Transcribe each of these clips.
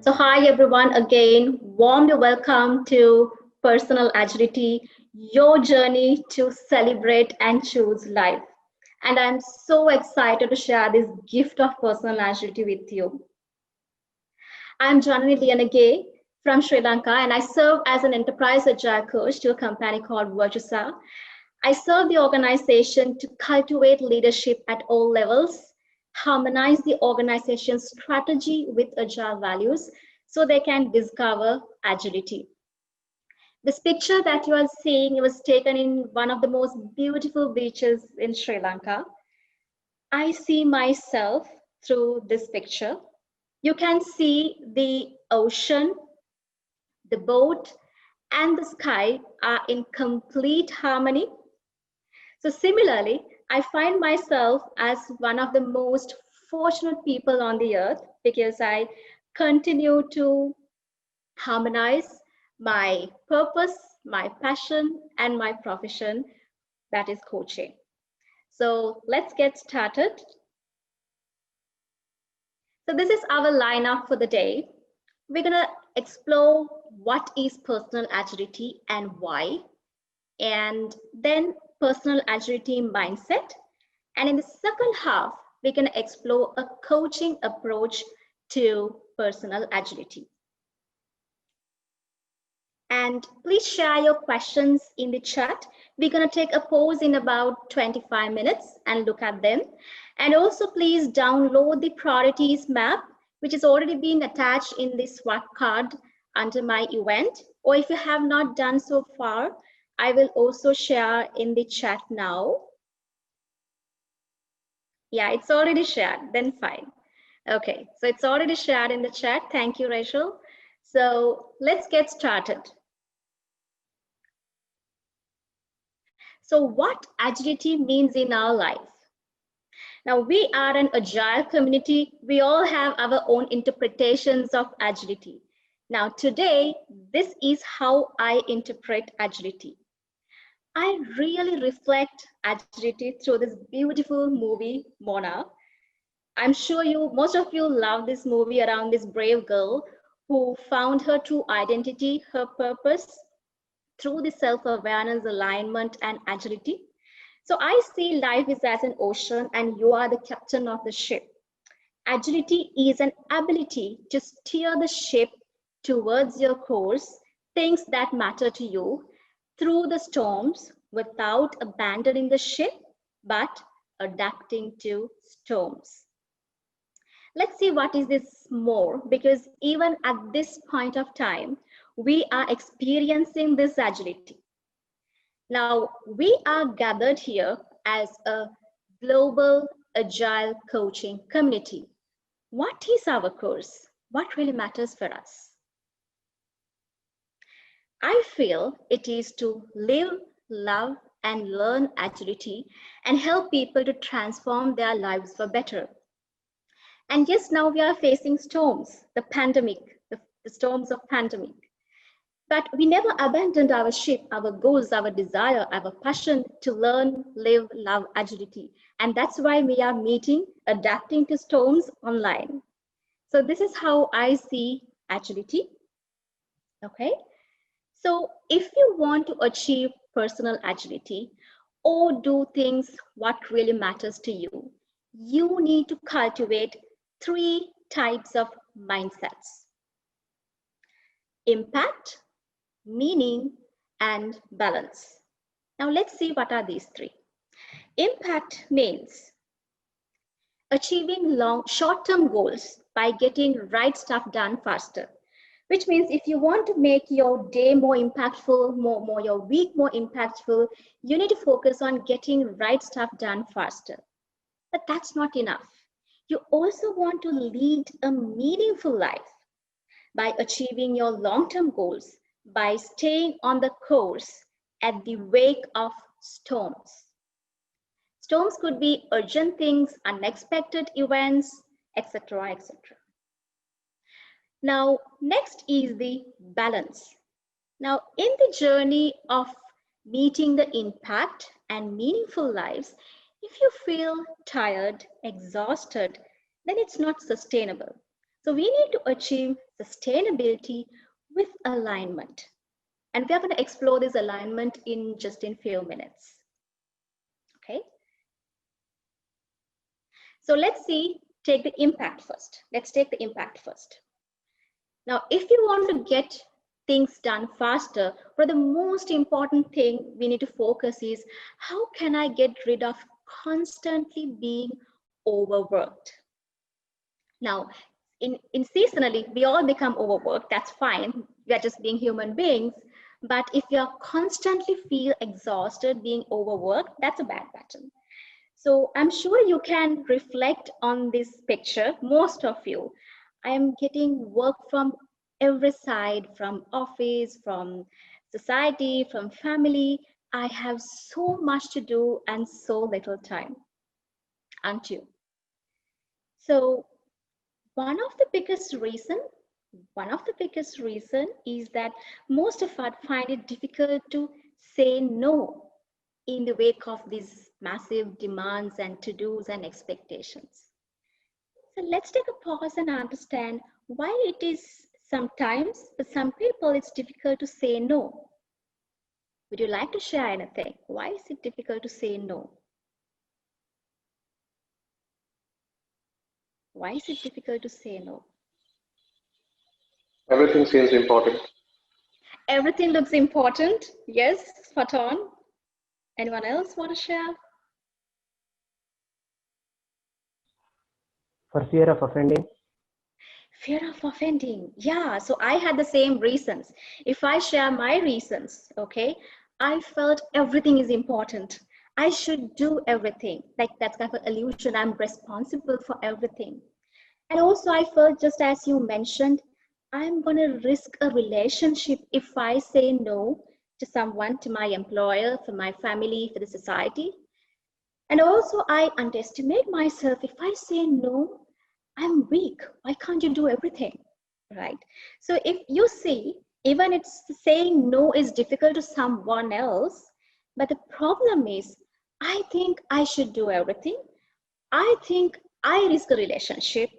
So hi everyone, again, warmly welcome to Personal Agility, your journey to celebrate and choose life. And I'm so excited to share this gift of personal agility with you. I'm Janani Liyange from Sri Lanka, and I serve as an enterprise agile coach to a company called Virtusa. I serve the organization to cultivate leadership at all levels, harmonize the organization's strategy with agile values so they can discover agility. This picture that you are seeing was taken in one of the most beautiful beaches in Sri Lanka. I see myself through this picture. You can see the ocean, the boat, and the sky are in complete harmony. So similarly, I find myself as one of the most fortunate people on the earth because I continue to harmonize my purpose, my passion, and my profession, that is coaching. So let's get started. So this is our lineup for the day. We're gonna explore what is personal agility and why, and then personal agility mindset. And in the second half, we're going to explore a coaching approach to personal agility. And please share your questions in the chat. We're going to take a pause in about 25 minutes and look at them. And also please download the priorities map, which is already being attached in the SWAT card under my event. Or if you have not done so far, I will also share in the chat now. Yeah, it's already shared, then fine. Okay, so it's already shared in the chat. Thank you, Rachel. So let's get started. So what agility means in our life? Now, we are an agile community. We all have our own interpretations of agility. Now, today, this is how I interpret agility. I really reflect agility through this beautiful movie, Mona. I'm sure most of you love this movie around this brave girl who found her true identity, her purpose through the self-awareness, alignment, and agility. So I see life is as an ocean and you are the captain of the ship. Agility is an ability to steer the ship towards your course, things that matter to you, through the storms without abandoning the ship, but adapting to storms. Let's see what is this more, because even at this point of time, we are experiencing this agility. Now, we are gathered here as a global agile coaching community. What is our course? What really matters for us? I feel it is to live, love, and learn agility and help people to transform their lives for better. And yes, now we are facing storms, the pandemic, the storms of pandemic. But we never abandoned our ship, our goals, our desire, our passion to learn, live, love agility. And that's why we are meeting, adapting to storms online. So this is how I see agility. Okay. So if you want to achieve personal agility or do things what really matters to you, you need to cultivate three types of mindsets: impact, meaning, and balance. Now let's see what are these three. Impact means achieving short-term goals by getting right stuff done faster, which means if you want to make your day more impactful, your week more impactful, you need to focus on getting right stuff done faster. But that's not enough. You also want to lead a meaningful life by achieving your long-term goals, by staying on the course at the wake of storms. Storms could be urgent things, unexpected events, etc., etc. Now, next is the balance. Now, in the journey of meeting the impact and meaningful lives, if you feel tired, exhausted, then it's not sustainable. So we need to achieve sustainability with alignment. And we are going to explore this alignment in just in few minutes. Okay. So let's take the impact first. Let's take the impact first. Now, if you want to get things done faster, but the most important thing we need to focus is how can I get rid of constantly being overworked? Now, in seasonally, we all become overworked. That's fine. We are just being human beings. But if you are constantly feel exhausted, being overworked, that's a bad pattern. So I'm sure you can reflect on this picture, most of you. I am getting work from every side, from office, from society, from family. I have so much to do and so little time, aren't you? So one of the biggest reason is that most of us find it difficult to say no in the wake of these massive demands and to-dos and expectations. So let's take a pause and understand why it is sometimes, for some people, it's difficult to say no. Would you like to share anything? Why is it difficult to say no? Why is it difficult to say no? Everything seems important. Everything looks important. Yes, spot on. Anyone else want to share? For fear of offending. Fear of offending. Yeah, so I had the same reasons. If I share my reasons, okay, I felt everything is important. I should do everything. Like that's kind of an illusion. I'm responsible for everything. And also, I felt just as you mentioned, I'm going to risk a relationship if I say no to someone, to my employer, for my family, for the society. And also, I underestimate myself. If I say no, I'm weak. Why can't you do everything? Right. So if you see, even it's saying no is difficult to someone else, but the problem is, I think I should do everything. I think I risk a relationship.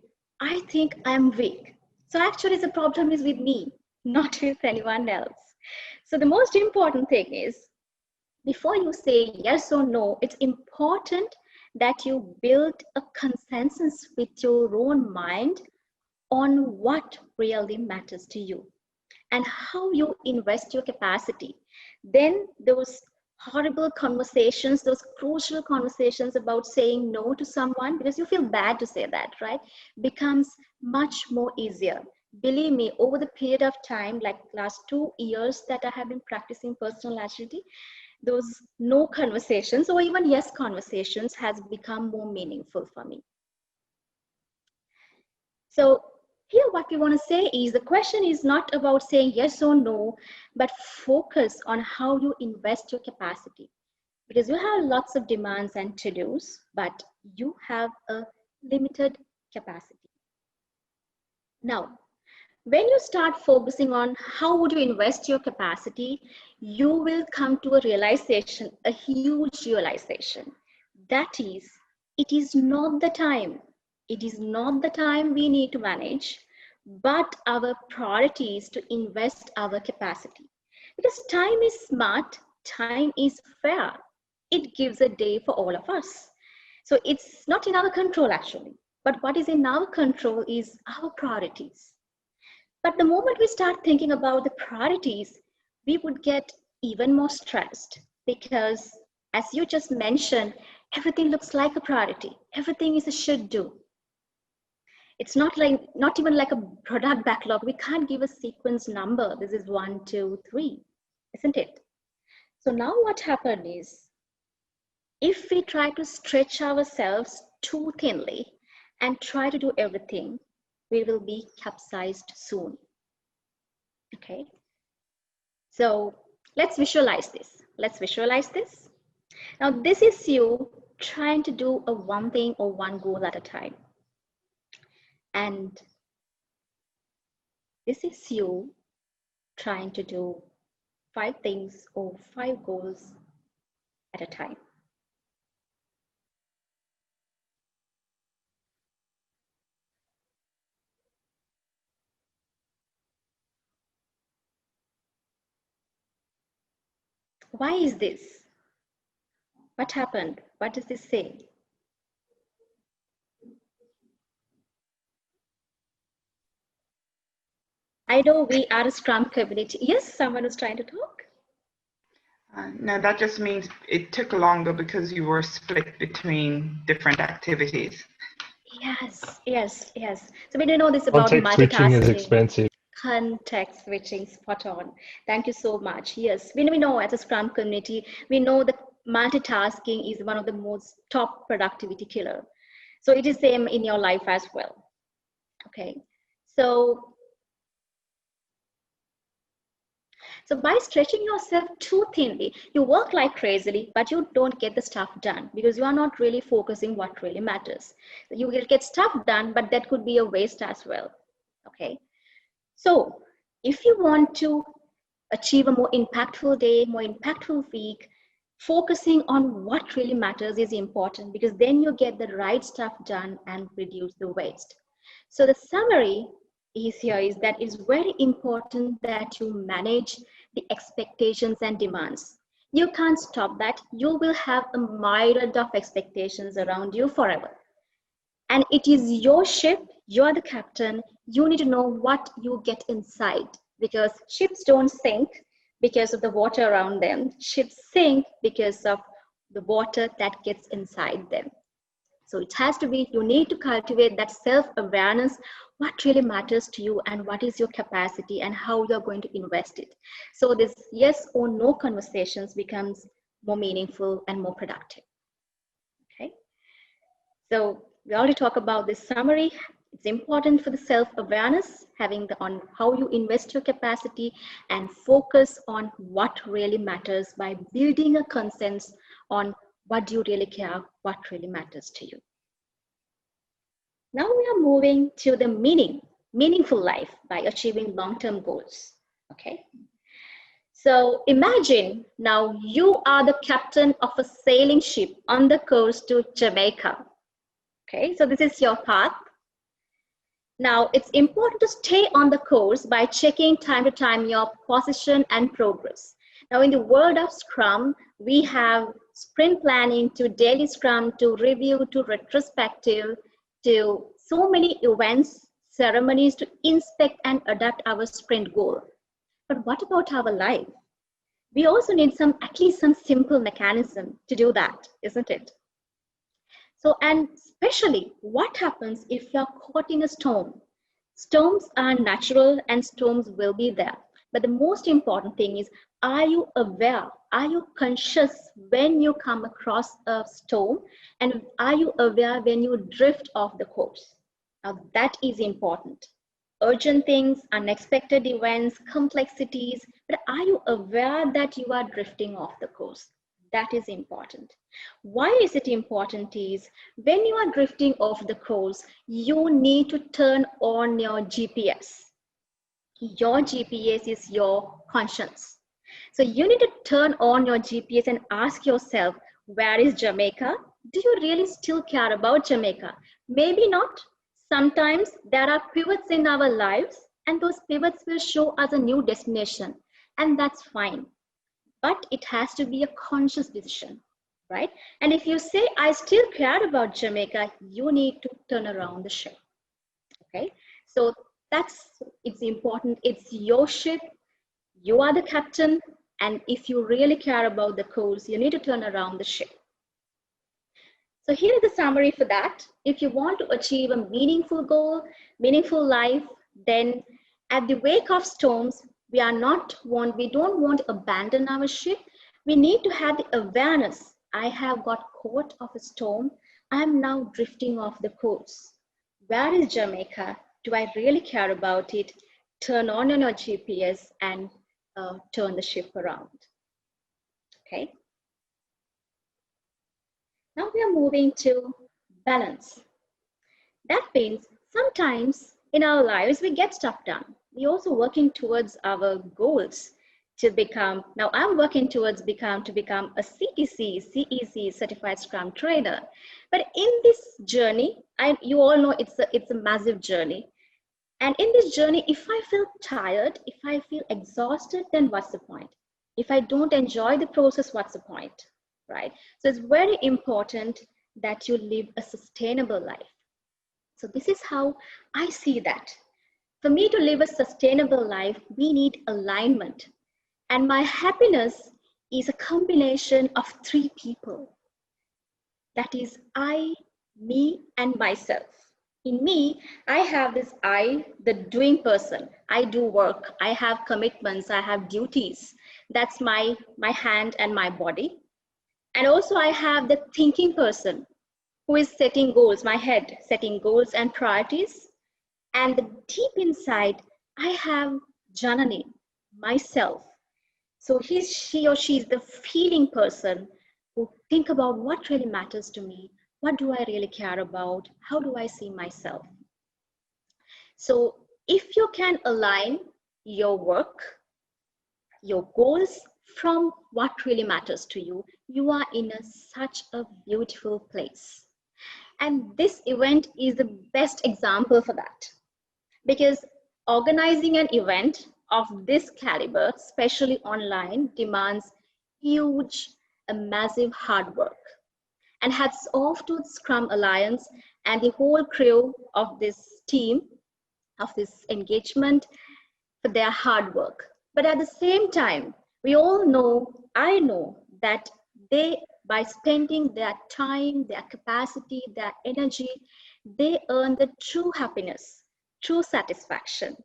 I think I'm weak. So actually the problem is with me, not with anyone else. So the most important thing is, before you say yes or no, it's important that you build a consensus with your own mind on what really matters to you and how you invest your capacity. Then those horrible conversations, those crucial conversations about saying no to someone, because you feel bad to say that, right, becomes much more easier. Believe me, over the period of time, like last 2 years that I have been practicing personal agility, those no conversations or even yes conversations has become more meaningful for me. So here what we want to say is the question is not about saying yes or no, but focus on how you invest your capacity. Because you have lots of demands and to-dos, but you have a limited capacity. Now, when you start focusing on how would you invest your capacity, you will come to a realization, a huge realization. That is, it is not the time. It is not the time we need to manage, but our priorities to invest our capacity. Because time is smart, time is fair. It gives a day for all of us. So it's not in our control actually, but what is in our control is our priorities. But the moment we start thinking about the priorities, we would get even more stressed because, as you just mentioned, everything looks like a priority. Everything is a should do. It's not even like a product backlog. We can't give a sequence number. This is 1, 2, 3, isn't it? So now what happened is, if we try to stretch ourselves too thinly and try to do everything, we will be capsized soon. Okay, so let's visualize this. Let's visualize this. Now, this is you trying to do a one thing or one goal at a time. And this is you trying to do 5 things or 5 goals at a time. Why is this? What happened? What does this say? I know we are a Scrum community. Yes, someone is trying to talk. No, that just means it took longer because you were split between different activities. Yes, yes, yes. So we do know this about Context switching is multitasking. expensive. Context switching, spot on. Thank you so much. Yes, we know as a Scrum community, we know that multitasking is one of the most top productivity killer. So it is same in your life as well. Okay. So by stretching yourself too thinly, you work like crazily, but you don't get the stuff done because you are not really focusing what really matters. You will get stuff done, but that could be a waste as well. Okay. So if you want to achieve a more impactful day, more impactful week, focusing on what really matters is important because then you get the right stuff done and reduce the waste. So the summary is that it's very important that you manage the expectations and demands. You can't stop that. You will have a myriad of expectations around you forever. And it is your ship, you're the captain. You need to know what you get inside because ships don't sink because of the water around them. Ships sink because of the water that gets inside them. So it has to be, you need to cultivate that self-awareness, what really matters to you and what is your capacity and how you're going to invest it. So this yes or no conversations becomes more meaningful and more productive. Okay. So we already talked about this summary. It's important for the self-awareness, having on how you invest your capacity and focus on what really matters by building a consensus on what do you really care, what really matters to you. Now we are moving to the meaningful life by achieving long-term goals. Okay. So imagine now you are the captain of a sailing ship on the coast to Jamaica. Okay, so this is your path. Now it's important to stay on the course by checking time to time your position and progress. Now in the world of Scrum, we have sprint planning to daily Scrum to review to retrospective to so many events, ceremonies to inspect and adapt our sprint goal. But what about our life? We also need at least some simple mechanism to do that, isn't it? So, and especially what happens if you're caught in a storm? Storms are natural and storms will be there. But the most important thing is, are you aware? Are you conscious when you come across a storm? And are you aware when you drift off the course? Now that is important. Urgent things, unexpected events, complexities, but are you aware that you are drifting off the course? That is important. Why is it important is when you are drifting off the course, you need to turn on your GPS. Your GPS is your conscience. So you need to turn on your GPS and ask yourself, where is Jamaica? Do you really still care about Jamaica? Maybe not. Sometimes there are pivots in our lives and those pivots will show us a new destination and that's fine. But it has to be a conscious decision, right? And if you say, I still care about Jamaica, you need to turn around the ship, okay? So it's important. It's your ship, you are the captain, and if you really care about the course, you need to turn around the ship. So here is the summary for that. If you want to achieve a meaningful goal, meaningful life, then at the wake of storms, we don't want to abandon our ship. We need to have the awareness. I have got caught of a storm. I'm now drifting off the course. Where is Jamaica? Do I really care about it? Turn on your GPS and turn the ship around. Okay. Now we are moving to balance. That means sometimes in our lives we get stuff done. We're also working towards our goals to become, now I'm working towards to become a CTC, CEC, Certified Scrum Trainer. But in this journey, you all know it's a massive journey. And in this journey, if I feel tired, if I feel exhausted, then what's the point? If I don't enjoy the process, what's the point, right? So it's very important that you live a sustainable life. So this is how I see that. For me to live a sustainable life, we need alignment. And my happiness is a combination of three people. That is I, me, and myself. In me, I have this I, the doing person. I do work, I have commitments, I have duties. That's my hand and my body. And also I have the thinking person who is setting goals, my head, setting goals and priorities. And the deep inside, I have Janani, myself. So she or she is the feeling person who think about what really matters to me, what do I really care about, how do I see myself. So if you can align your work, your goals from what really matters to you, you are in such a beautiful place. And this event is the best example for that. Because organizing an event of this caliber, especially online, demands huge, a massive hard work. And hats off to Scrum Alliance and the whole crew of this team, of this engagement, for their hard work. But at the same time, we all know, I know that they, by spending their time, their capacity, their energy, they earn the true happiness, true satisfaction,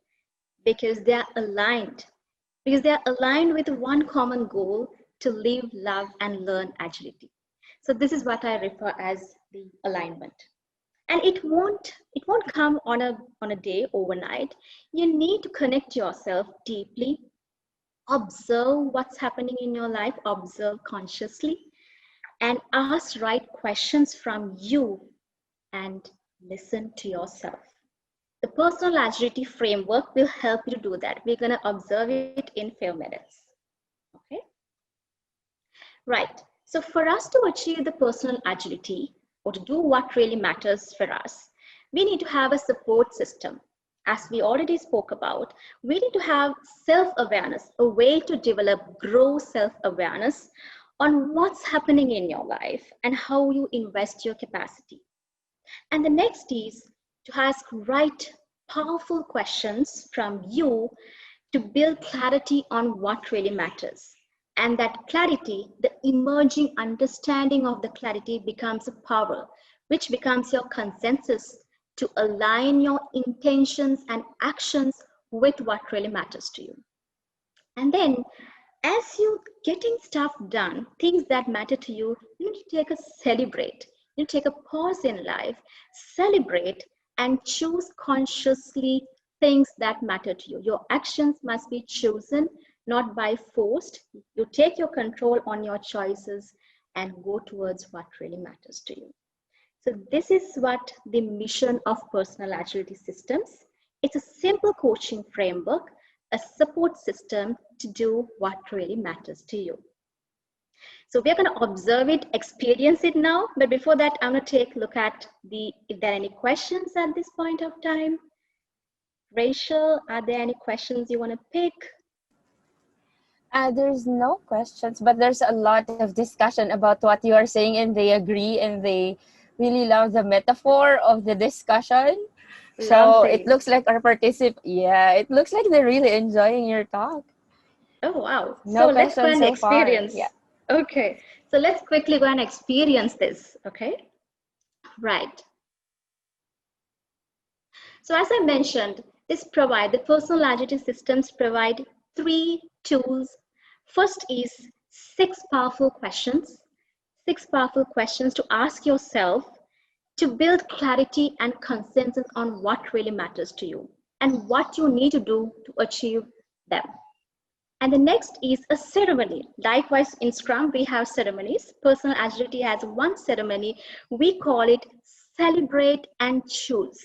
because they are aligned, because they are aligned with one common goal to live, love, and learn agility. So this is what I refer as the alignment. And it won't come on a day overnight. You need to connect yourself deeply, observe what's happening in your life, observe consciously, and ask right questions from you, and listen to yourself. The personal agility framework will help you to do that. We're going to observe it in few minutes. Okay, right. So for us to achieve the personal agility, or to do what really matters for us, we need to have a support system. As we already spoke about, we need to have self-awareness, a way to develop, grow self-awareness on what's happening in your life and how you invest your capacity. And the next is to ask right, powerful questions from you to build clarity on what really matters. And that clarity, the emerging understanding of the clarity, becomes a power, which becomes your consensus to align your intentions and actions with what really matters to you. And then, as you getting stuff done, things that matter to you, you need to take a celebrate. You take a pause in life, celebrate, and choose consciously things that matter to you. Your actions must be chosen, not by forced. You take your control on your choices and go towards what really matters to you. So this is what the mission of personal agility systems. It's a simple coaching framework, a support system to do what really matters to you. So we're going to observe it, experience it now. But before that, I'm going to take a look at if there are any questions at this point of time. Rachel, are there any questions you want to pick? There's no questions, but there's a lot of discussion about what you are saying, and they agree, and they really love the metaphor of the discussion. So Lovely. it looks like it looks like they're really enjoying your talk. Oh, wow. No So let's go questions and so far. experience. Yeah. Okay. So let's quickly go and experience this. Okay. Right. So as I mentioned, the personal agility systems provide 3 tools. First is 6 powerful questions. 6 powerful questions to ask yourself to build clarity and consensus on what really matters to you and what you need to do to achieve them. And the next is a ceremony. Likewise, in Scrum, we have ceremonies. Personal agility has one ceremony. We call it celebrate and choose,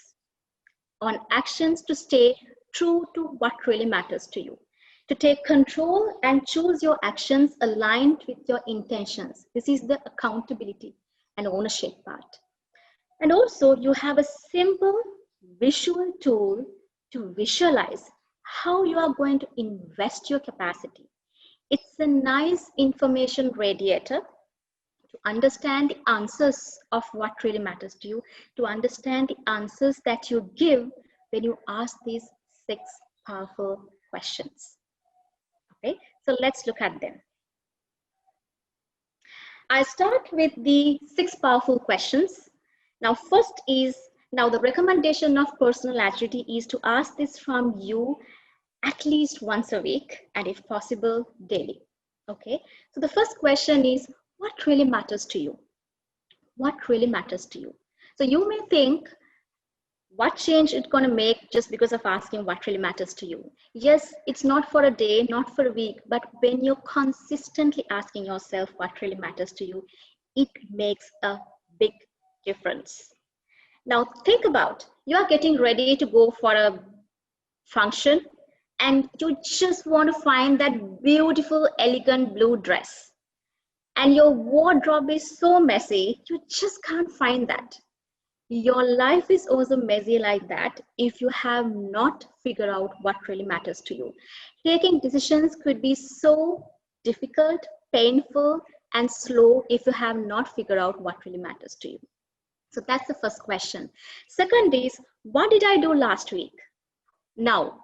on actions to stay true to what really matters to you, to take control and choose your actions aligned with your intentions. This is the accountability and ownership part. And also, you have a simple visual tool to visualize how you are going to invest your capacity. It's a nice information radiator to understand the answers of what really matters to you, to understand the answers that you give when you ask these 6 powerful questions. Okay, so let's look at them. I start with the 6 powerful questions. Now, first is, now the recommendation of personal agility is to ask this from you at least once a week, and if possible, daily. Okay, so the first question is, what really matters to you? What really matters to you? So you may think, what change it's going to make just because of asking what really matters to you? Yes, it's not for a day, not for a week, but when you're consistently asking yourself what really matters to you, it makes a big difference. Now think about, you are getting ready to go for a function and you just want to find that beautiful, elegant blue dress. And your wardrobe is so messy, you just can't find that. Your life is also messy like that if you have not figured out what really matters to you. Taking decisions could be so difficult, painful, and slow if you have not figured out what really matters to you. So that's the first question. Second is, what did I do last week? Now,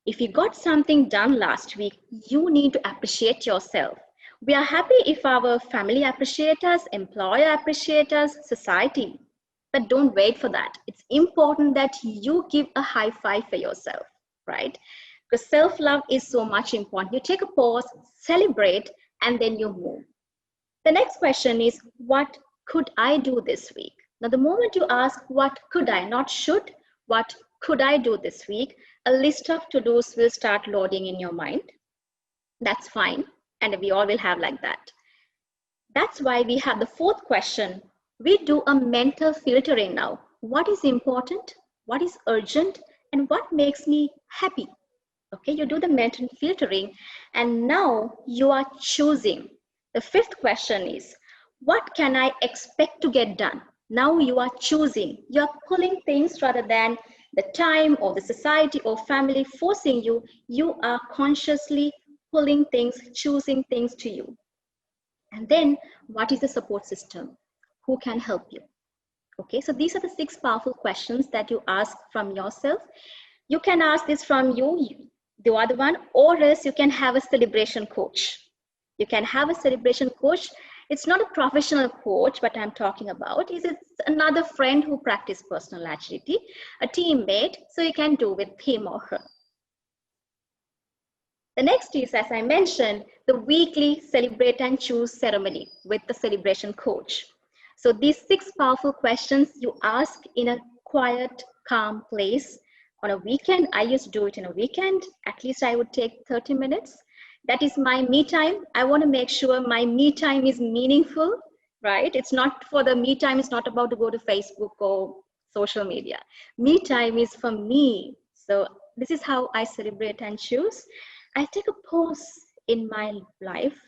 if you got something done last week, you need to appreciate yourself. We are happy if our family appreciates us, employer appreciates us, society. But don't wait for that. It's important that you give a high five for yourself, right? Because self-love is so much important. You take a pause, celebrate, and then you move. The next question is, what could I do this week? Now, the moment you ask, what could I, not should, what could I do this week, a list of to-dos will start loading in your mind. That's fine. And we all will have like that. That's why we have the fourth question. We do a mental filtering now. What is important? What is urgent? And what makes me happy? Okay, you do the mental filtering and now you are choosing. The fifth question is, what can I expect to get done? Now you are choosing. You're pulling things rather than the time or the society or family forcing you. You are consciously pulling things, choosing things to you. And then what is the support system? Who can help you? Okay, so these are the 6 powerful questions that you ask from yourself. You can ask this from you, the other one, or else you can have a celebration coach. You can have a celebration coach. It's not a professional coach, but I'm talking about is it's another friend who practices personal agility, a teammate, so you can do with him or her. The next is, as I mentioned, the weekly celebrate and choose ceremony with the celebration coach. So these 6 powerful questions you ask in a quiet, calm place on a weekend. I used to do it in a weekend. At least I would take 30 minutes. That is my me time. I want to make sure my me time is meaningful, right? It's not for the me time. It's not about to go to Facebook or social media. Me time is for me. So this is how I celebrate and choose. I take a pause in my life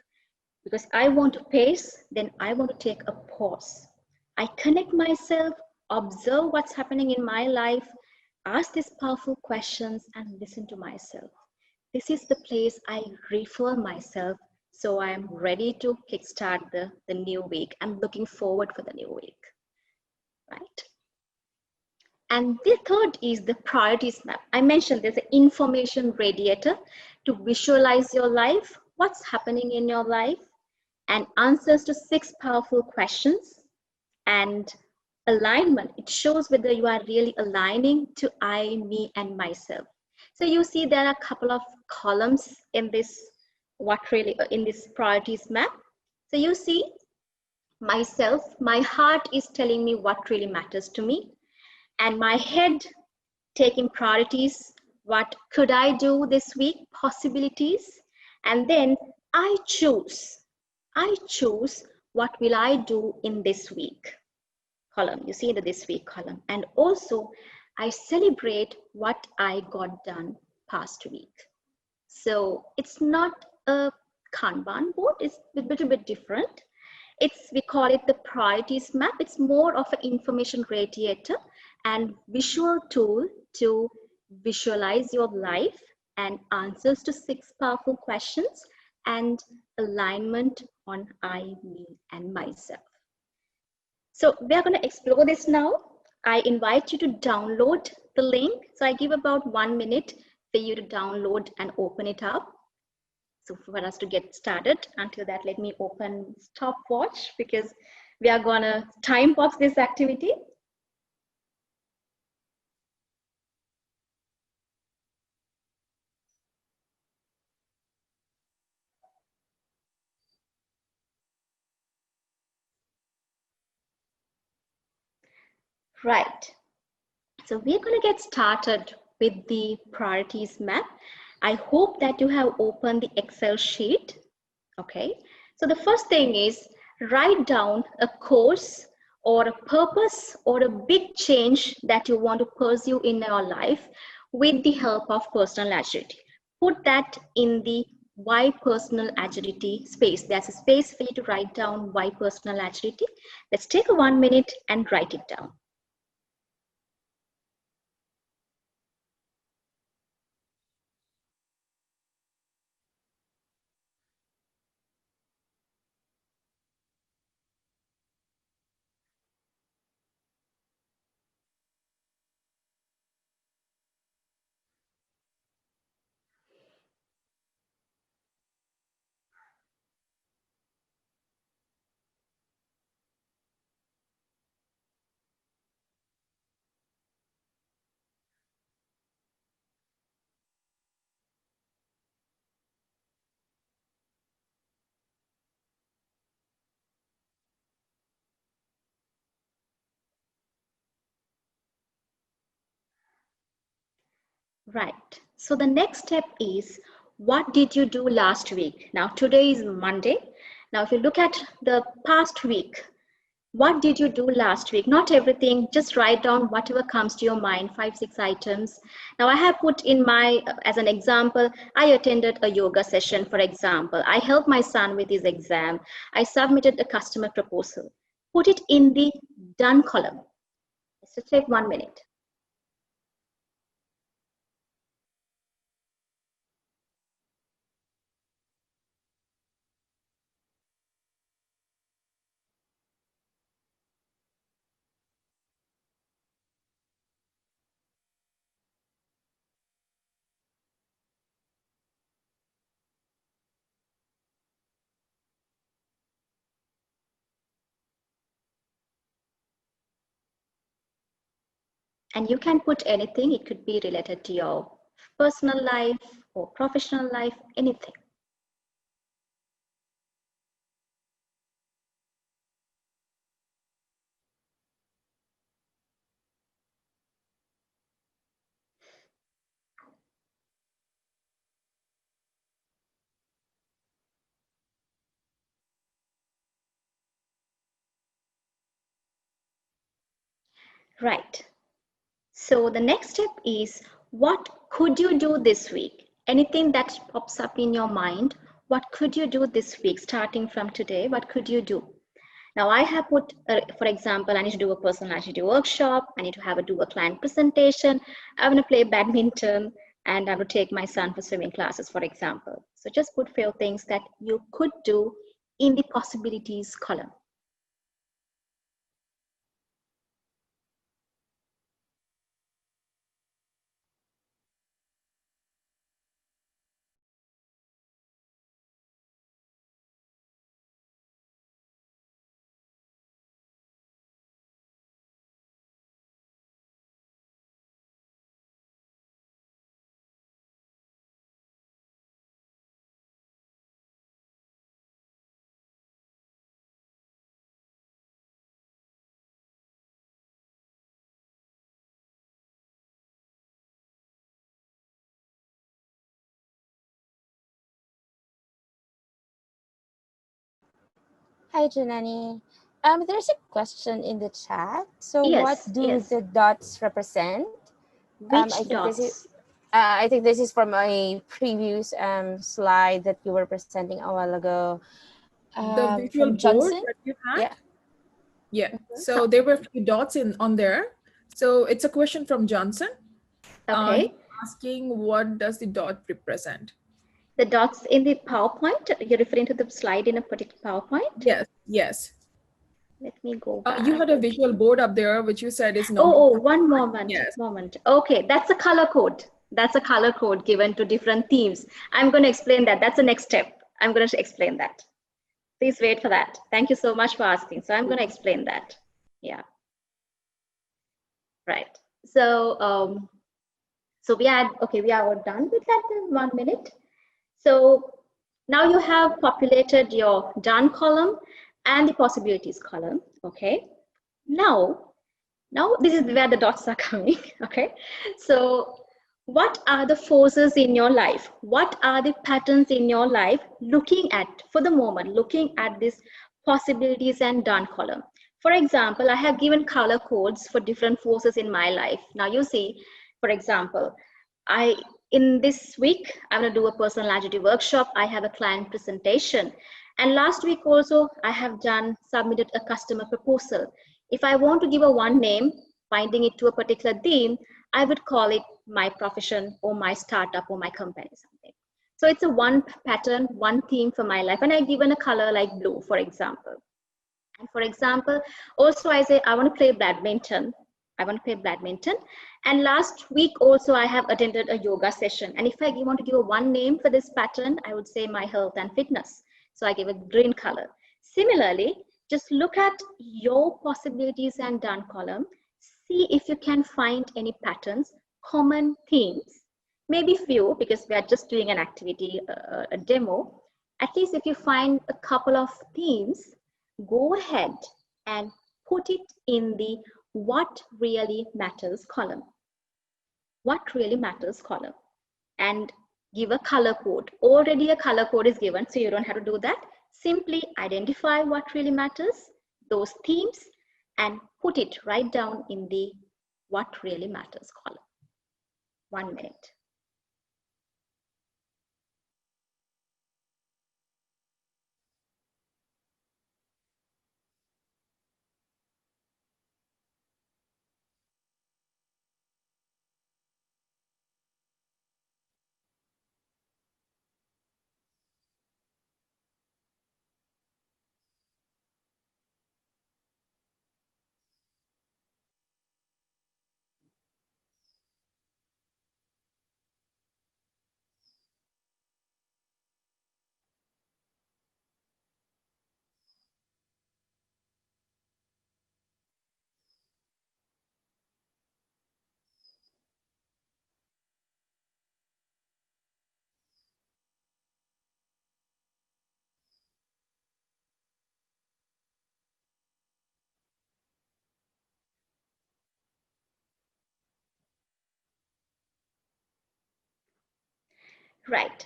because I want to pace, then I want to take a pause. I connect myself, observe what's happening in my life, ask these powerful questions and listen to myself. This is the place I refill myself so I'm ready to kickstart the new week. I'm looking forward for the new week, right? And the third is the priorities map. I mentioned there's an information radiator to visualize your life, what's happening in your life, and answers to 6 powerful questions. And alignment, it shows whether you are really aligning to I, me, and myself. So you see there are a couple of columns in this, in this priorities map. So you see myself, my heart is telling me what really matters to me. And my head taking priorities, what could I do this week, possibilities, and then I choose what will I do in this week column. You see the this week column. And also I celebrate what I got done past week. So it's not a Kanban board, it's a little bit different. We call it the priorities map. It's more of an information radiator and visual tool to visualize your life and answers to 6 powerful questions and alignment on I, me, and myself. So we are going to explore this now. I invite you to download the link. So I give about 1 minute for you to download and open it up. So for us to get started, until that, let me open stopwatch because we are going to time box this activity. Right. So we're going to get started with the priorities map. I hope that you have opened the Excel sheet. Okay. So the first thing is write down a course or a purpose or a big change that you want to pursue in your life with the help of personal agility. Put that in the why personal agility space. There's a space for you to write down why personal agility. Let's take a 1 minute and write it down. Right. So the next step is, what did you do last week? Now, today is Monday. Now, if you look at the past week, what did you do last week? Not everything, just write down whatever comes to your mind, 5, 6 items. Now, I have put in my, as an example, I attended a yoga session, for example. I helped my son with his exam. I submitted a customer proposal. Put it in the done column. So take 1 minute. And you can put anything. It could be related to your personal life or professional life, anything. Right. So the next step is, what could you do this week? Anything that pops up in your mind, what could you do this week? Starting from today, what could you do? Now I have put, for example, I need to do a personal agility workshop. I need to do a client presentation. I'm going to play badminton, and I'm going to take my son for swimming classes, for example. So just put few things that you could do in the possibilities column. Hi, Janani. There's a question in the chat. So, what Yes, do yes. the dots represent? Which dots? I think this is from a previous slide that you were presenting a while ago. The visual From board Johnson. that you had? Yeah. Yeah. Mm-hmm. So there were a few dots on there. So it's a question from Johnson. Okay. He's asking, what does the dot represent? The dots in the PowerPoint, you're referring to the slide in a particular PowerPoint? Yes, yes. Let me go back. You had a visual board up there, which you said is not. Oh, one moment, Yes. moment. Okay, that's a color code. That's a color code given to different themes. I'm going to explain that. That's the next step. I'm going to explain that. Please wait for that. Thank you so much for asking. So I'm going to explain that. Yeah. Right. So, so we are done with that in 1 minute. So now you have populated your done column and the possibilities column. Okay. Now this is where the dots are coming. Okay. So what are the forces in your life? What are the patterns in your life looking at, for the moment, looking at this possibilities and done column? For example, I have given color codes for different forces in my life. Now you see, for example, in this week, I'm going to do a personal agility workshop. I have a client presentation. And last week also, I have submitted a customer proposal. If I want to give a one name, finding it to a particular theme, I would call it my profession or my startup or my company, something. So it's a one pattern, one theme for my life. And I've given a color like blue, for example. And for example, also I say, I want to play badminton. And last week also I have attended a yoga session. And if I want to give a one name for this pattern, I would say my health and fitness. So I give a green color. Similarly, just look at your possibilities and done column. See if you can find any patterns, common themes, maybe few because we are just doing an activity, a demo. At least if you find a couple of themes, go ahead and put it in the what really matters column. What really matters column. And give a color code. Already a color code is given, so you don't have to do that. Simply identify what really matters, those themes, and put it right down in the what really matters column. 1 minute. Right.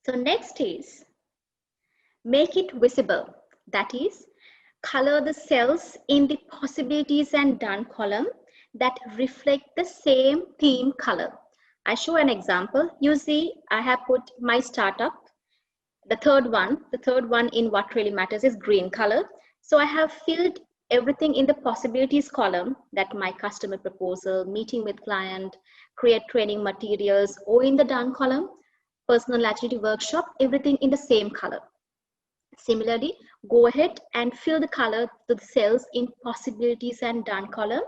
So next is make it visible. That is, color the cells in the possibilities and done column that reflect the same theme color. I show an example. You see, I have put my startup. The third one in what really matters is green color. So I have filled everything in the possibilities column, that my customer proposal, meeting with client, create training materials, or in the done column, personal agility workshop, everything in the same color. Similarly, go ahead and fill the color to the cells in possibilities and done column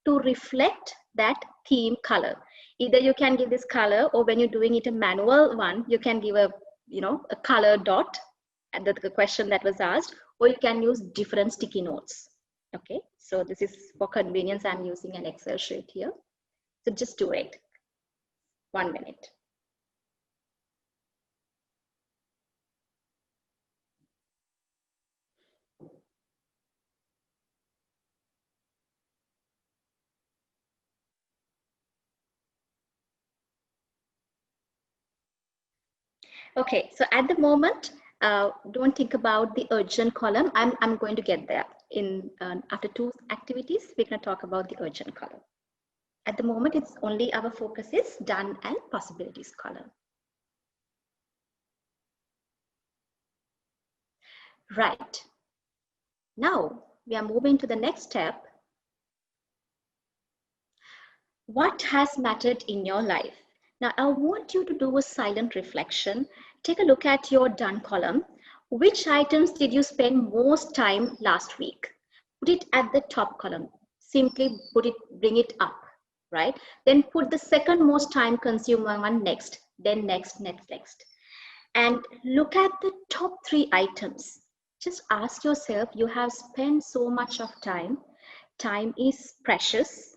to reflect that theme color. Either you can give this color, or when you're doing it a manual one, you can give a color dot at the question that was asked, or you can use different sticky notes. Okay, so this is for convenience. I'm using an Excel sheet here. So just do it. 1 minute. Okay, so at the moment, don't think about the urgent column. I'm going to get there in after 2 activities. We're going to talk about the urgent column. At the moment, it's only our focus is done and possibilities column. Right. Now we are moving to the next step. What has mattered in your life? Now, I want you to do a silent reflection. Take a look at your done column. Which items did you spend most time last week? Put it at the top column. Simply bring it up, right? Then put the second most time consuming one next, then next, next, next. And look at the top 3 items. Just ask yourself, you have spent so much of time. Time is precious.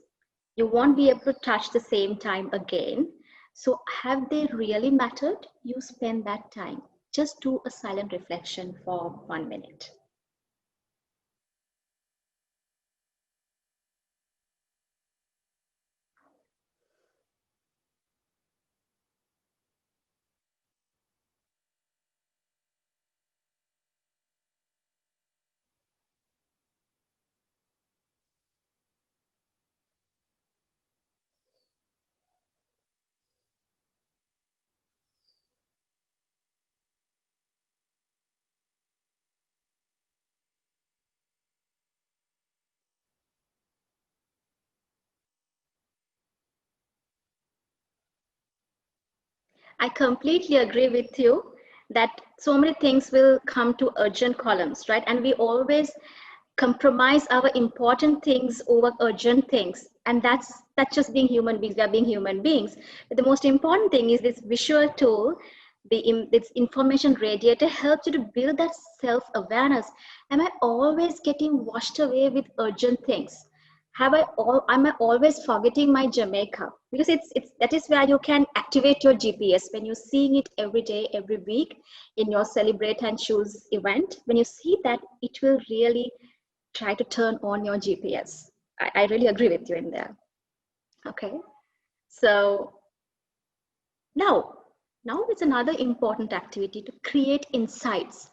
You won't be able to touch the same time again. So have they really mattered? You spend that time. Just do a silent reflection for 1 minute. I completely agree with you that so many things will come to urgent columns, right? And we always compromise our important things over urgent things. And that's just being human beings. We are being human beings. But the most important thing is this visual tool, this information radiator helps you to build that self-awareness. Am I always getting washed away with urgent things? Am I always forgetting my Jamaica? Because that is where you can activate your GPS when you're seeing it every day, every week in your Celebrate and Choose event. When you see that, it will really try to turn on your GPS. I really agree with you in there. Okay. So now it's another important activity to create insights.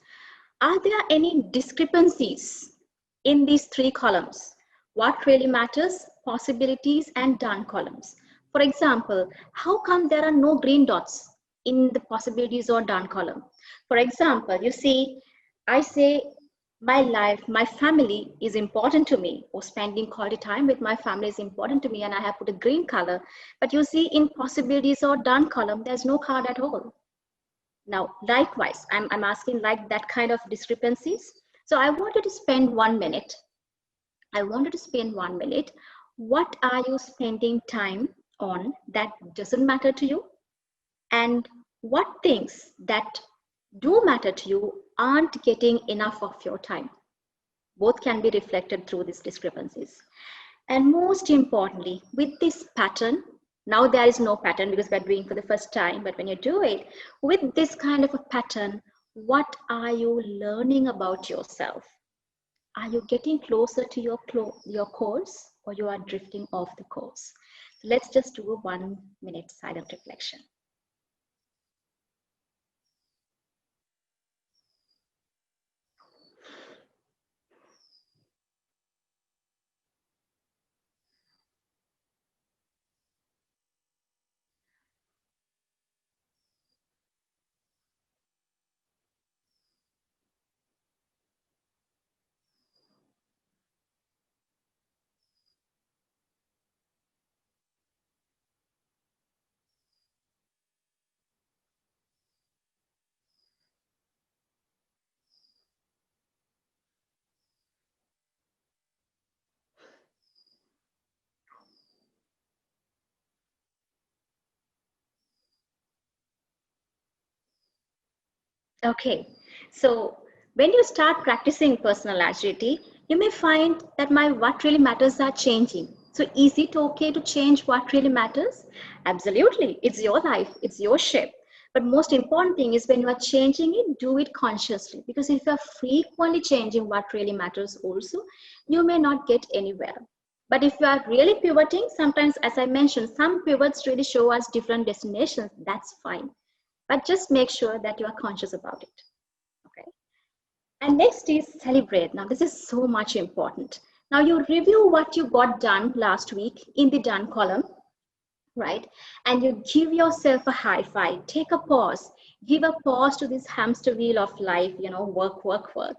Are there any discrepancies in these 3 columns? What really matters, possibilities, and done columns. For example, how come there are no green dots in the possibilities or done column? For example, you see, I say my life, my family is important to me, or spending quality time with my family is important to me, and I have put a green color. But you see, in possibilities or done column, there's no card at all. Now, likewise, I'm asking like that kind of discrepancies. So I wanted to spend 1 minute. What are you spending time on that doesn't matter to you? And what things that do matter to you aren't getting enough of your time? Both can be reflected through these discrepancies. And most importantly, with this pattern, now there is no pattern because we're doing for the first time, but when you do it with this kind of a pattern, what are you learning about yourself? Are you getting closer to your course, or you are drifting off the course? So let's just do a 1 minute silent reflection. Okay, so when you start practicing personal agility, you may find that my what really matters are changing. So is it okay to change what really matters? Absolutely, it's your life, it's your ship. But most important thing is when you are changing it, do it consciously. Because if you are frequently changing what really matters also, you may not get anywhere. But if you are really pivoting, sometimes, as I mentioned, some pivots really show us different destinations. That's fine. But just make sure that you are conscious about it. Okay. And next is celebrate. Now, this is so much important. Now, you review what you got done last week in the done column, right? And you give yourself a high five. Take a pause. Give a pause to this hamster wheel of life, work, work, work.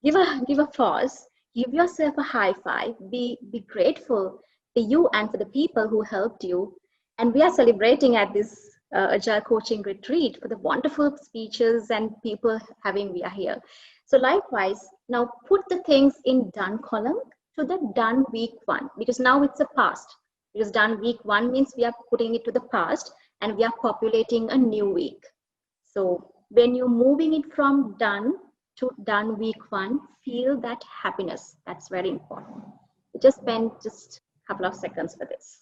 Give a pause. Give yourself a high five. Be grateful for you and for the people who helped you. And we are celebrating at this Agile coaching retreat for the wonderful speeches and people having we are here. So likewise, now put the things in done column to the done week 1, because now it's a past. Because done week 1 means we are putting it to the past and we are populating a new week. So when you're moving it from done to done week 1, feel that happiness. That's very important. Just spend just a couple of seconds for this.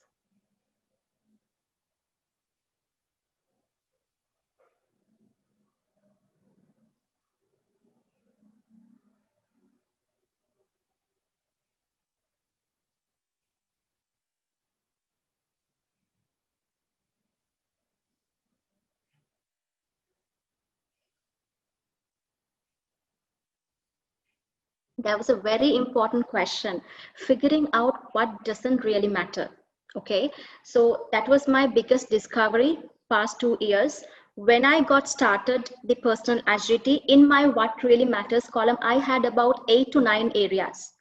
That was a very important question, figuring out what doesn't really matter. Okay, so that was my biggest discovery past 2 years. When I got started the personal agility, in my what really matters column, I had about 8 to 9 areas.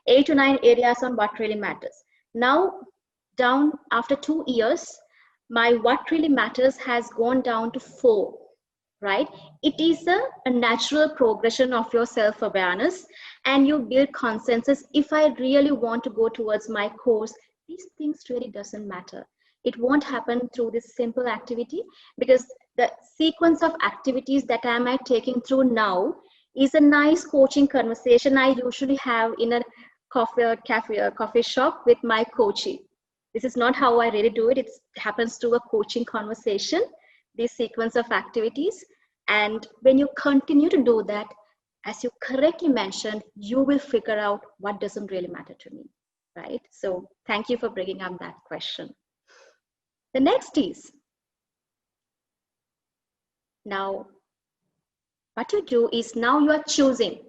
8 to 9 areas on what really matters. Now, down after 2 years, my what really matters has gone down to 4. Right? It is a natural progression of your self-awareness, and you build consensus. If I really want to go towards my course, these things really doesn't matter. It won't happen through this simple activity, because the sequence of activities that am I taking through now is a nice coaching conversation I usually have in a coffee shop with my coachee. This is not how I really do it. It happens through a coaching conversation, this sequence of activities. And when you continue to do that, as you correctly mentioned, you will figure out what doesn't really matter to me, right? So thank you for bringing up that question. The next is, now what you do is now you are choosing.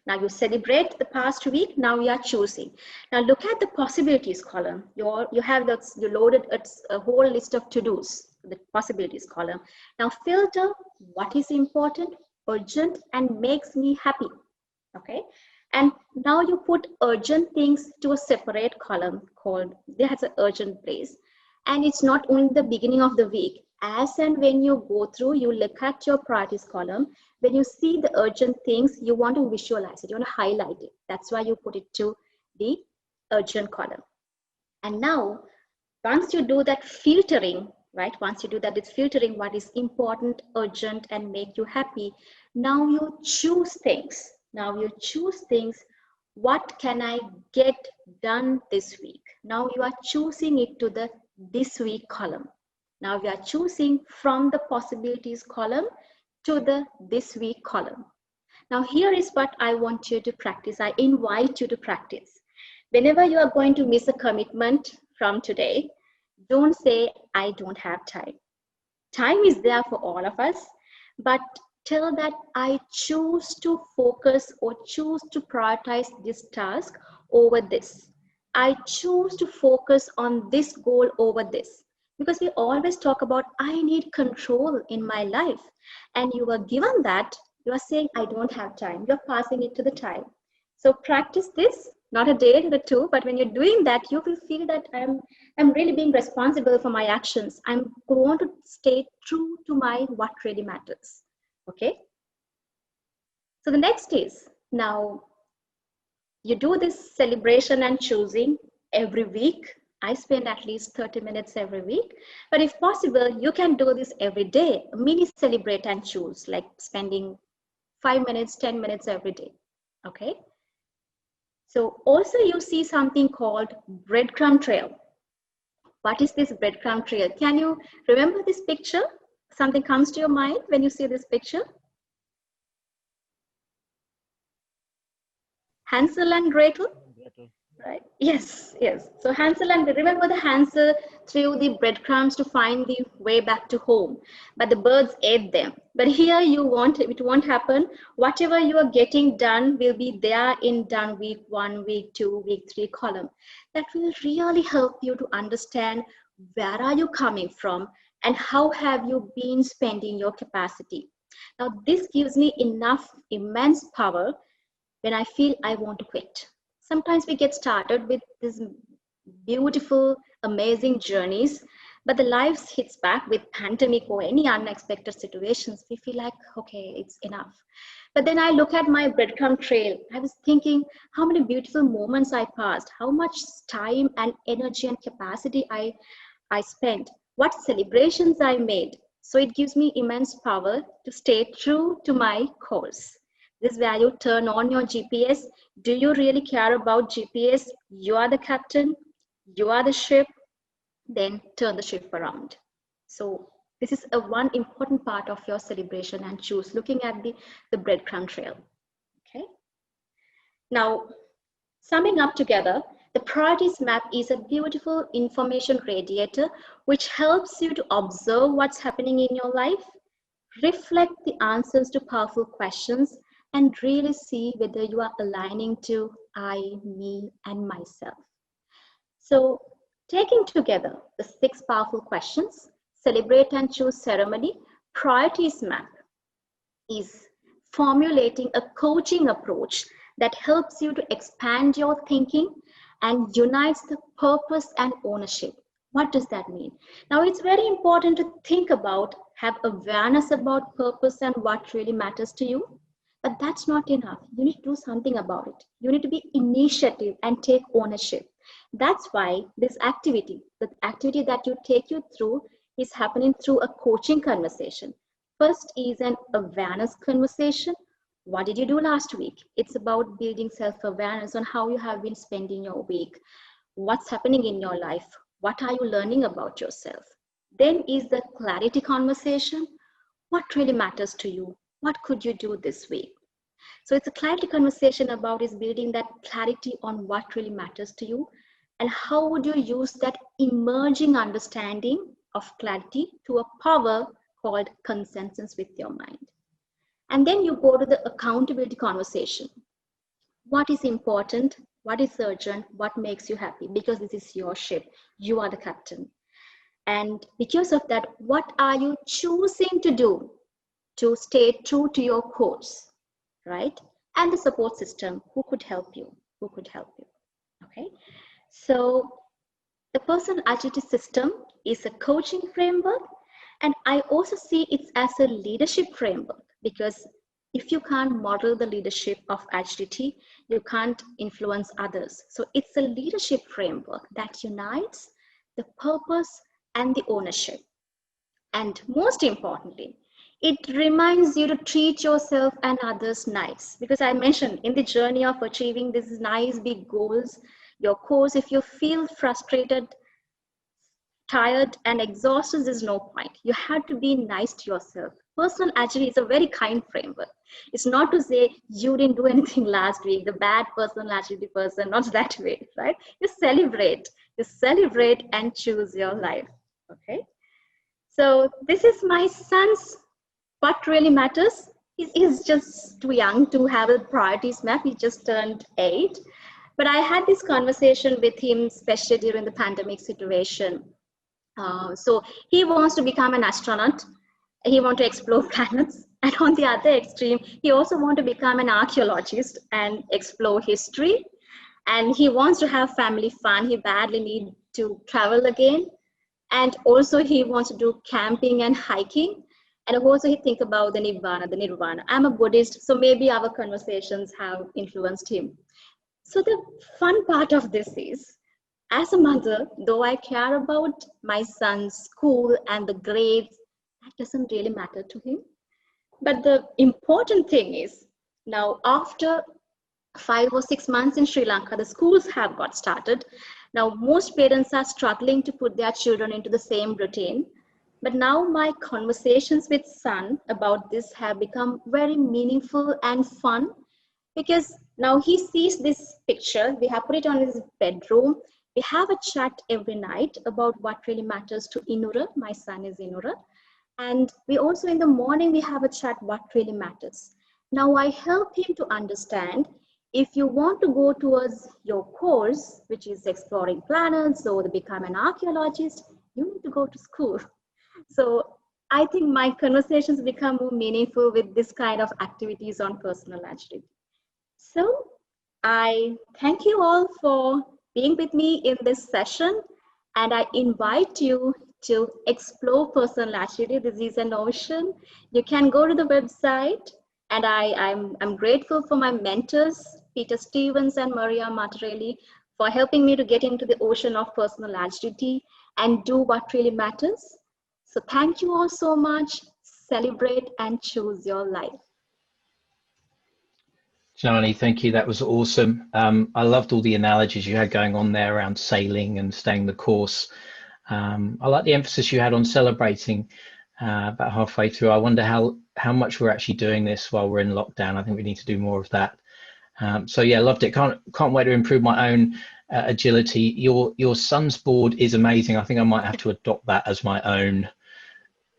Now you celebrate the past week, now you are choosing. Now look at the possibilities column. You have that, you loaded a whole list of to-dos, the possibilities column. Now filter what is important, urgent, and makes me happy. Okay, and now you put urgent things to a separate column called, there has an urgent place. And it's not only the beginning of the week. As and when you go through, you look at your priorities column. When you see the urgent things, you want to visualize it, you want to highlight it. That's why you put it to the urgent column. And now, once you do that filtering, right? Once you do that, it's filtering what is important, urgent, and make you happy. Now you choose things. Now you choose things. What can I get done this week? Now you are choosing it to the this week column. Now we are choosing from the possibilities column to the this week column. Now here is what I want you to practice. I invite you to practice. Whenever you are going to miss a commitment from today, don't say, I don't have time. Time is there for all of us, but tell that I choose to focus or choose to prioritize this task over this. I choose to focus on this goal over this. Because we always talk about, I need control in my life. And you are given that, you are saying, I don't have time. You're passing it to the time. So practice this, not a day, not a two, but when you're doing that, you will feel that I'm really being responsible for my actions. I'm going to stay true to my what really matters. Okay. So the next is, now you do this celebration and choosing every week. I spend at least 30 minutes every week, but if possible, you can do this every day, mini celebrate and choose, like spending 5 minutes, 10 minutes every day. Okay. So also you see something called breadcrumb trail. What is this breadcrumb trail? Can you remember this picture? Something comes to your mind when you see this picture? Hansel and Gretel? Right. Yes, yes. So Hansel and remember the Hansel threw the breadcrumbs to find the way back to home, but the birds ate them. But here it won't happen. Whatever you are getting done will be there in done week 1, week 2, week 3 column. That will really help you to understand where are you coming from and how have you been spending your capacity. Now this gives me immense power when I feel I want to quit. Sometimes we get started with these beautiful, amazing journeys, But the life hits back with pandemic or any unexpected situations. We feel like, okay, it's enough. But then I look at my breadcrumb trail. I was thinking how many beautiful moments I passed, how much time and energy and capacity I spent, what celebrations I made. So it gives me immense power to stay true to my course. This value, turn on your GPS. Do you really care about GPS? You are the captain, you are the ship, then turn the ship around. So this is a one important part of your celebration and choose looking at the breadcrumb trail. Okay. Now, summing up together, the priorities map is a beautiful information radiator which helps you to observe what's happening in your life, reflect the answers to powerful questions, and really see whether you are aligning to I, me, and myself. So, taking together the 6 powerful questions, celebrate and choose ceremony, priorities map is formulating a coaching approach that helps you to expand your thinking and unites the purpose and ownership. What does that mean? Now, it's very important to think about, have awareness about purpose and what really matters to you. But that's not enough. You need to do something about it. You need to be initiative and take ownership. That's why this activity, the activity that you take you through, is happening through a coaching conversation. First is an awareness conversation. What did you do last week? It's about building self-awareness on how you have been spending your week. What's happening in your life? What are you learning about yourself? Then is the clarity conversation. What really matters to you? What could you do this week? So it's a clarity conversation about is building that clarity on what really matters to you and how would you use that emerging understanding of clarity to a power called consensus with your mind. And then you go to the accountability conversation. What is important? What is urgent? What makes you happy? Because this is your ship. You are the captain. And because of that, what are you choosing to do to stay true to your course, right? And the support system, who could help you? Who could help you? Okay. So the personal agility system is a coaching framework. And I also see it as a leadership framework because if you can't model the leadership of agility, you can't influence others. So it's a leadership framework that unites the purpose and the ownership. And most importantly, it reminds you to treat yourself and others nice. Because I mentioned in the journey of achieving these nice big goals, your course, if you feel frustrated, tired and exhausted, there's no point. You have to be nice to yourself. Personal agility is a very kind framework. It's not to say you didn't do anything last week, the bad personal agility person, not that way, right? You celebrate and choose your life, okay? So this is my son's, what really matters. He's just too young to have a priorities map. He just turned 8. But I had this conversation with him, especially during the pandemic situation. So he wants to become an astronaut. He wants to explore planets. And on the other extreme, he also wants to become an archaeologist and explore history. And he wants to have family fun. He badly needs to travel again. And also he wants to do camping and hiking. And also he think about the nirvana. I'm a Buddhist, so maybe our conversations have influenced him. So the fun part of this is, as a mother, though I care about my son's school and the grades, that doesn't really matter to him. But the important thing is, now after 5 or 6 months in Sri Lanka, the schools have got started. Now most parents are struggling to put their children into the same routine. But now my conversations with son about this have become very meaningful and fun because now he sees this picture. We have put it on his bedroom. We have a chat every night about what really matters to Inura. My son is Inura. And we also in the morning, we have a chat what really matters. Now I help him to understand if you want to go towards your course, which is exploring planets or to become an archaeologist, you need to go to school. So I think my conversations become more meaningful with this kind of activities on personal agility. So I thank you all for being with me in this session, and I invite you to explore personal agility. This is an ocean. You can go to the website, and I'm grateful for my mentors, Peter Stevens and Maria Martirelli, for helping me to get into the ocean of personal agility and do what really matters. So thank you all so much. Celebrate and choose your life. Janani, thank you. That was awesome. I loved all the analogies you had going on there around sailing and staying the course. I like the emphasis you had on celebrating about halfway through. I wonder how much we're actually doing this while we're in lockdown. I think we need to do more of that. So yeah, loved it. Can't wait to improve my own agility. Your son's board is amazing. I think I might have to adopt that as my own.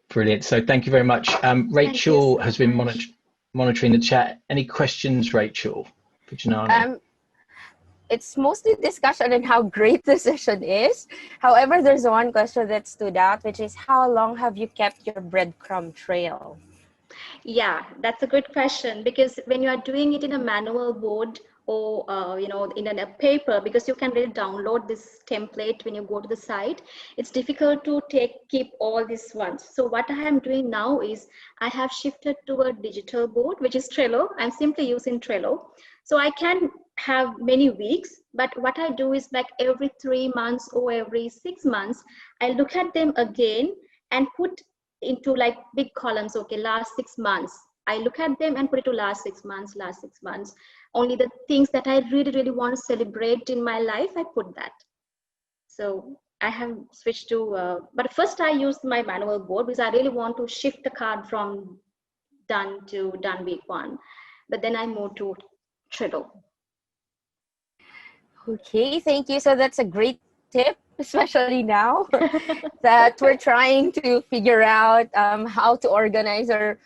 Brilliant. So thank you very much. Rachel has been monitoring the chat. Any questions, Rachel, for Janani? It's mostly discussion on how great the session is. However, there's one question that stood out, which is how long have you kept your breadcrumb trail? Yeah, that's a good question, because when you are doing it in a manual board or in a paper, because you can really download this template when you go to the site, it's difficult to keep all these ones. So what I am doing now is I have shifted to a digital board, which is Trello. I'm simply using Trello. So I can have many weeks, but what I do is like every 3 months or every 6 months, I look at them again and put into like big columns. Okay, last 6 months, I look at them and put it to last 6 months, only the things that I really want to celebrate in my life, I put that. So I have switched to but first I used my manual board because I really want to shift the card from done to done week 1, but then I moved to Trello. Okay, thank you. So that's a great tip, especially now that we're trying to figure out how to organize our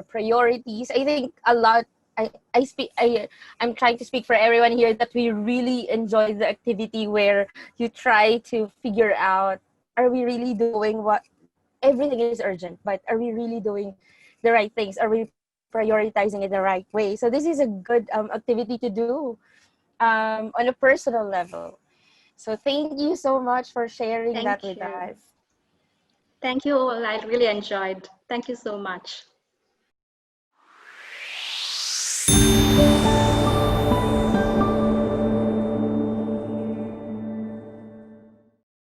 priorities. I think a lot. I'm trying to speak for everyone here that we really enjoy the activity where you try to figure out, are we really doing what everything is urgent, but are we really doing the right things? Are we prioritizing it the right way? So this is a good activity to do on a personal level. So thank you so much for sharing that with us. Thank you all. I really enjoyed. Thank you so much.